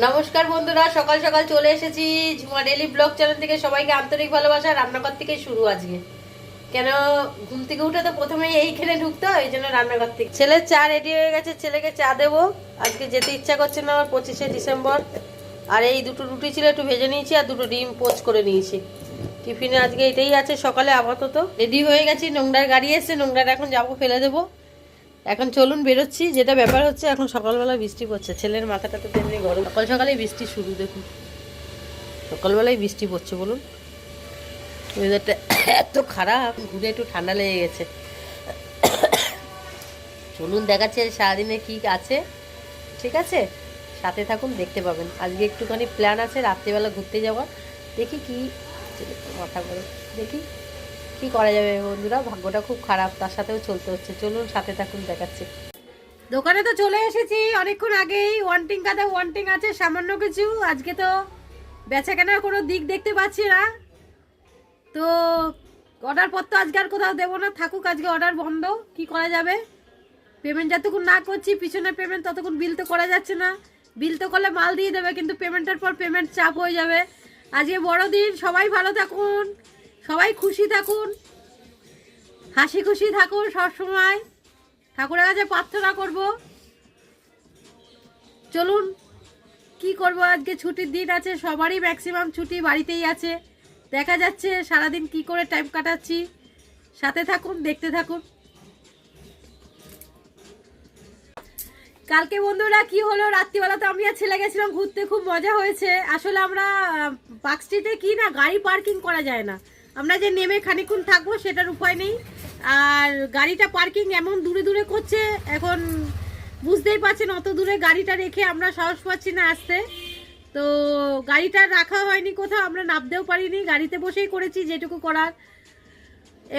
নমস্কার বন্ধুরা, সকাল সকাল চলে এসেছি ঝুমা ডেলি ব্লগ চ্যানেল থেকে। সবাইকে আন্তরিক ভালোবাসা। রান্নাঘর থেকে শুরু আজকে, কেন ঘুম থেকে উঠে তো প্রথমেই এইখানে ঢুকতে হয়, এই জন্য রান্নাঘর থেকে। ছেলের চা রেডি হয়ে গেছে, ছেলেকে চা দেবো। আজকে যেতে ইচ্ছা করছে না আমার, 25শে ডিসেম্বর। আর এই দুটো রুটি ছিল, একটু ভেজে নিয়েছি, আর দুটো ডিম পোচ করে নিয়েছি টিফিনে। আজকে এটাই আছে সকালে। আপাতত রেডি হয়ে গেছি, নোংরার গাড়ি এসছে, নোংরাটা এখন যাবো ফেলে দেবো। এখন চলুন বেরোচ্ছি। যেটা ব্যাপার হচ্ছে, এখন সকালবেলা বৃষ্টি পড়ছে, ছেলের মাথাটা তো তেমনি গরম। সকাল সকালেই বৃষ্টি শুরু, দেখুন সকালবেলায় বৃষ্টি পড়ছে। বলুন ওয়েদারটা এত খারাপ, ঘুরে একটু ঠান্ডা লেগে গেছে। চলুন দেখাচ্ছি আজ সারাদিনে কী আছে। ঠিক আছে, সাথে থাকুন, দেখতে পাবেন। আজকে একটুখানি প্ল্যান আছে রাত্রিবেলা ঘুরতে যাওয়ার। দেখি কি মাথা করে, দেখি কি করা যাবে বন্ধুরা। ভাগ্যটা খুব খারাপ, তার সাথেও চলতে হচ্ছে। চলুন সাথে থাকুন, দেখাচ্ছি। দোকানে তো চলে এসেছি অনেকক্ষণ আগেই। ওয়ান্টিং কাদা ওয়ান্টিং আছে সামান্য কিছু। আজকে তো বেচা কেনার কোনো দিক দেখতে পাচ্ছি না, তো অর্ডার পর তো আজকে আর কোথাও দেবো না, থাকুক আজকে অর্ডার বন্ধ। কি করা যাবে, পেমেন্ট যতক্ষণ না করছি পিছনের পেমেন্ট, ততক্ষণ বিল তো করা যাচ্ছে না। বিল তো করলে মাল দিয়ে দেবে, কিন্তু পেমেন্টের পর পেমেন্ট চাপ হয়ে যাবে। আজকে বড়দিন, সবাই ভালো থাকুন, সবাই খুশি থাকুন, হাসি খুশি থাকুন সবসময়। ঠাকুরের কাছে প্রার্থনা করব। চলুন কি করব, আজকে ছুটির দিন আছে, সবারই ম্যাক্সিমাম ছুটি, বাড়িতেই আছে। দেখা যাচ্ছে সারাদিন কি করে টাইম কাটাচ্ছি। সাথে থাকুন, দেখতে থাকুন। কালকে বন্ধুরা কি হলো, রাত্রিবেলা তো আমি আর ছেলে গেছিলাম ঘুরতে, খুব মজা হয়েছে। আসলে আমরা পার্ক স্ট্রিটে কি না, গাড়ি পার্কিং করা যায় না। আমরা যে নেমে খানিকক্ষণ থাকবো সেটার উপায় নেই। আর গাড়িটা পার্কিং এমন দূরে দূরে করছে, এখন বুঝতেই পারছেন অত দূরে গাড়িটা রেখে আমরা সাহস পাচ্ছি না আসতে। তো গাড়িটা রাখা হয়নি কোথাও, আমরা নামতেও পারিনি, গাড়িতে বসেই করেছি যেটুকু করার।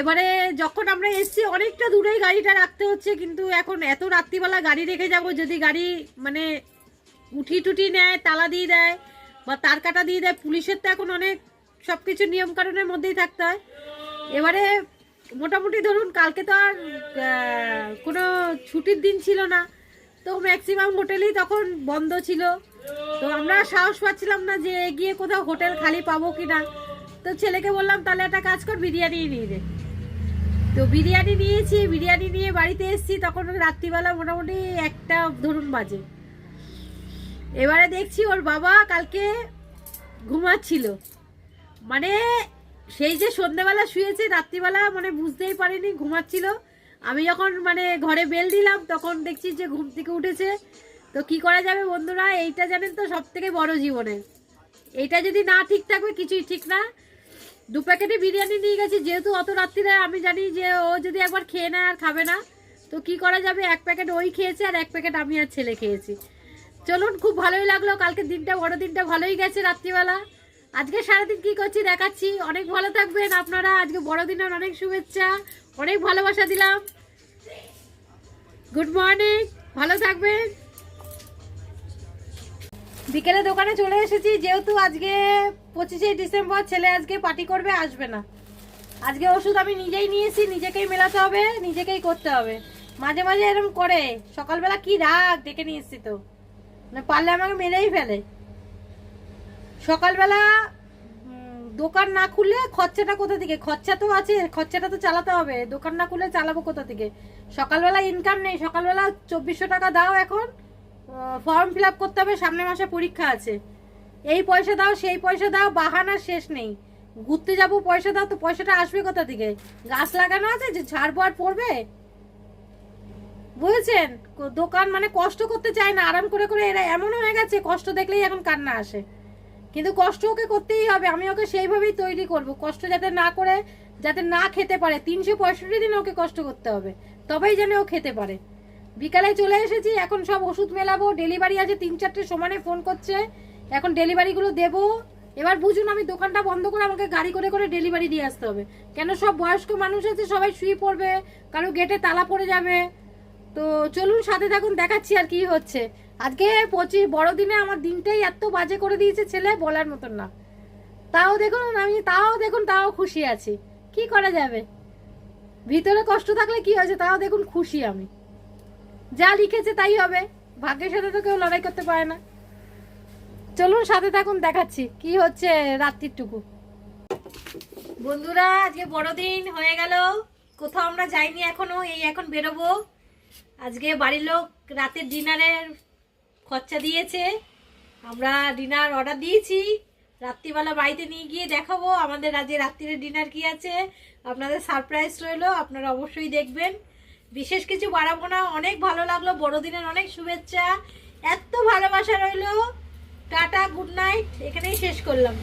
এবারে যখন আমরা এসছি অনেকটা দূরেই গাড়িটা রাখতে হচ্ছে, কিন্তু এখন এত রাত্রিবেলা গাড়ি রেখে যাব, যদি গাড়ি মানে উঠি টুটি নেয়, তালা দিয়ে দেয় বা তার কাটা দিয়ে দেয়, পুলিশের তো এখন অনেক সব কিছু নিয়মকানুনের মধ্যেই থাকতে হয়। এবারে মোটামুটি ধরুন কালকে তো আর কোনো ছুটির দিন ছিল না, তো ম্যাক্সিমাম হোটেলই তখন বন্ধ ছিল। তো আমরা সাহস পাচ্ছিলাম না যে এগিয়ে কোথাও হোটেল খালি পাবো কিনা। তো ছেলেকে বললাম তাহলে একটা কাজ কর, বিরিয়ানি নিয়ে দে। তো বিরিয়ানি নিয়েছি, বিরিয়ানি নিয়ে বাড়িতে এসেছি, তখন রাত্রিবেলা মোটামুটি 1টা ধরুন বাজে। এবারে দেখছি ওর বাবা কালকে ঘুমাচ্ছিল, মানে সেই যে সন্ধ্যেবেলা শুয়েছে, রাত্রিবেলা মানে বুঝতেই পারিনি ঘুমাচ্ছিল। আমি যখন মানে ঘরে বেল দিলাম তখন দেখছি যে ঘুম থেকে উঠেছে। তো কি করা যাবে বন্ধুরা, এইটা জানেন তো সব থেকে বড় জীবনে, এইটা যদি না ঠিক থাকবে কিছুই ঠিক না। 2 প্যাকেটে বিরিয়ানি নিয়ে গেছি, যেহেতু অত রাত্রিরে আমি জানি যে ও যদি একবার খেয়ে নেয় আর খাবে না। তো কি করা যাবে, 1 প্যাকেট ওই খেয়েছে আর 1 প্যাকেট আমি আর ছেলে খেয়েছি। চলুন, খুব ভালোই লাগলো। কালকে দিনটা, বড় দিনটা ভালোই গেছে রাত্রিবেলা। আজকে সারাদিন কি করছি দেখাচ্ছি। অনেক ভালো থাকবেন আপনারা। আজকে বড়দিনের অনেক শুভেচ্ছা, অনেক ভালোবাসা দিলাম। গুড মর্নিং, ভালো থাকবেন। বিকেলে দোকানে চলে এসেছি, যেহেতু আজকে 25শে ডিসেম্বর, ছেলে আজকে পার্টি করবে, আসবে না। আজকে ওষুধ আমি নিজেই নিয়েছি, নিজেকেই মেলাতে হবে, নিজেকেই করতে হবে। মাঝে মাঝে এরকম করে, সকালবেলা কি রাগ, ডেকে নিয়ে এসছি তো, মানে পারলে আমাকে মেরেই ফেলে। সকালবেলা দোকান না খুললে খরচাটা কোথা থেকে, খরচা তো আছে, খরচাটা তো চালাতে হবে। দোকান না খুললে চালাবো কোথা থেকে। সকালবেলা ইনকাম নেই, সকালবেলা 2400 টাকা দাও, এখন ফর্ম ফিল আপ করতে হবে, সামনের মাসে পরীক্ষা আছে। এই পয়সা দাও, সেই পয়সা দাও, বাহানার শেষ নেই। ঘুরতে যাবো, পয়সা দাও, তো পয়সাটা আসবে কোথা থেকে। গাছ লাগানো আছে যে ঝাড়বো আর পড়বে, বুঝেছেন। দোকান মানে কষ্ট করতে চায় না, আরাম করে করে এরা এমন হয়ে গেছে, কষ্ট দেখলেই এখন কান্না আসে। কিন্তু কষ্ট ওকে করতেই হবে, আমি ওকে সেইভাবেই তৈরি করব, কষ্ট যাতে না করে, যাতে না খেতে পারে। 365 দিন ওকে কষ্ট করতে হবে, তবেই যেন ও খেতে পারে। বিকালে চলে এসেছি, এখন সব ওষুধ মেলাবো। ডেলিভারি আছে 3-4টে সমানে ফোন করছে, এখন ডেলিভারিগুলো দেবো। এবার বুঝুন, আমি দোকানটা বন্ধ করে আমাকে গাড়ি করে করে ডেলিভারি দিয়ে আসতে হবে, কেন সব বয়স্ক মানুষ আছে, সবাই শুয়ে পড়বে, কারো গেটে তালা পড়ে যাবে। তো চলুন সাথে থাকুন, দেখাচ্ছি আর কি হচ্ছে। আজকে বড়দিনে আমার দিনটাই এত বাজে করে দিয়েছে ছেলে, বলার মতন না। তাও দেখুন আমি, তাও খুশি আছি। কি করা যাবে, ভিতরে কষ্ট থাকলে কি হয়েছে, তাও দেখুন খুশি আমি। যা লিখেছে তাই হবে, ভাগ্যের সাথে তো কেউ লড়াই করতে পারে না। চলুন সাথে থাকুন, দেখাচ্ছি কি হচ্ছে রাত্রিটুকু। বন্ধুরা আজকে বড়দিন হয়ে গেল, কোথাও আমরা যাইনি এখনো, এই এখন বেরোবো। আজকে বাড়ির লোক রাতের ডিনারের খরচা দিয়েছে, আমরা ডিনার অর্ডার দিয়েছি, রাত্রিবেলা বাড়িতে নিয়ে গিয়ে দেখাবো আমাদের আজকে রাত্রির ডিনার কি আছে। আপনাদের সারপ্রাইজ রইলো, আপনারা অবশ্যই দেখবেন। বিশেষ কিছু বাড়াবো না, অনেক ভালো লাগলো, বড়দিনের অনেক শুভেচ্ছা, এত ভালোবাসা রইলো। টাটা, গুড নাইট, এখানেই শেষ করলাম।